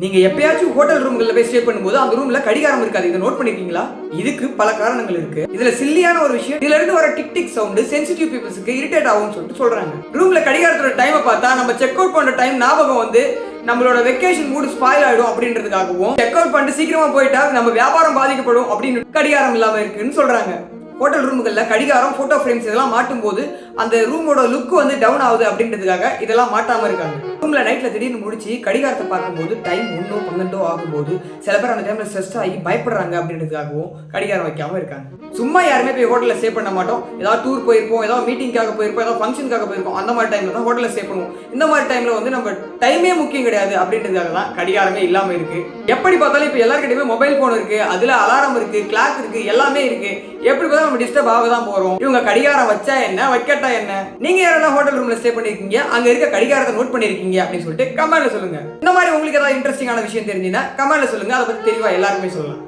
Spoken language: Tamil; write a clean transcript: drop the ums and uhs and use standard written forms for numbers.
நீங்க எப்பயாச்சும் ஹோட்டல் ரூம்கள்ல போய் ஸ்டே பண்ணும்போது அந்த ரூம்ல கடிகாரம் இருக்காது. இதை நோட் பண்ணிருக்கீங்களா? இதுக்கு பல காரணங்கள் இருக்கு. இதுல சில்லியான ஒரு விஷயம், இதுல இருந்து வர டிக் டிக் சவுண்ட் சென்சிட்டிவ் பீப்பிள்ஸ்க்கு இரிட்டேட் ஆகும்னு சொல்றாங்க. ரூம்ல கடிகாரத்தோட டைமை பார்த்தா நம்ம செக் அவுட் பண்ற டைம் ஞாபகம் வந்து நம்மளோட வெக்கேஷன் மூட் ஸ்பாயில் ஆயிடும் அப்படின்றதுக்காகவும், செக் அவுட் பண்ணிட்டு சீக்கிரமா போயிட்டா நம்ம வியாபாரம் பாதிக்கப்படும் அப்படின்னு கடிகாரம் இல்லாம இருக்குன்னு சொல்றாங்க. ஹோட்டல் ரூமுகள்ல கடிகாரம், போட்டோ ஃப்ரேம்ஸ் இதெல்லாம் மாட்டும் போது அந்த ரூமோட லுக் வந்து டவுன் ஆகுது அப்படின்றதுக்காக இதெல்லாம் மாட்டாம இருக்காங்க. ரூம்ல நைட்ல திடீர்னு முடிச்சு கடிகாரத்தை பார்க்கும்போது டைம் 1 12 ஆகும்போது சில பேர் அந்த டைம்ல ஸ்ட்ரெஸ் ஆகி பயப்படுறாங்க அப்படின்றதுக்காகவும் கடிகாரம் வைக்காம இருக்காங்க. சும்மா யாருமே போய் ஹோட்டல்ல ஸ்டே பண்ண மாட்டோம். ஏதாவது டூர் போயிருப்போம், ஏதாவது மீட்டிங்காக போயிருப்போம், ஏதாவது ஃபங்க்ஷனுக்காக போயிருப்போம். அந்த மாதிரி டைம்ல தான் ஹோட்டல்ல ஸ்டே பண்ணுவோம். இந்த மாதிரி டைம்ல வந்து நம்ம டைமே முக்கியம் கிடையாது அப்படின்றதுக்காக தான் கடிகாரமே இல்லாம இருக்கு. எப்படி பார்த்தாலும் இப்போ எல்லாருக்கிட்டையுமே மொபைல் போன் இருக்கு, அதுல அலாரம் இருக்கு, கிளாக் இருக்கு, எல்லாமே இருக்கு. எப்படி பார்த்தாலும் நம்ம டிஸ்டர்ப் ஆக தான் போறோம். இவங்க கடிகாரம் வச்சா என்ன, வைக்கட்டா என்ன? நீங்க யாரெல்லாம் ஹோட்டல் ரூம்ல ஸ்டே பண்ணிருக்கீங்க, அங்க இருக்க கடிகாரத்தை நோட் பண்ணிருக்கீங்க அப்படின்னு சொல்லிட்டு கமெண்ட்ல சொல்லுங்க. இந்த மாதிரி உங்களுக்கு ஏதாவது இன்ட்ரெஸ்டிங்கான விஷயம் தெரிஞ்சுன்னா கமெண்ட்ல சொல்லுங்க. அதை பத்தி தெளிவா எல்லாருமே சொல்லலாம்.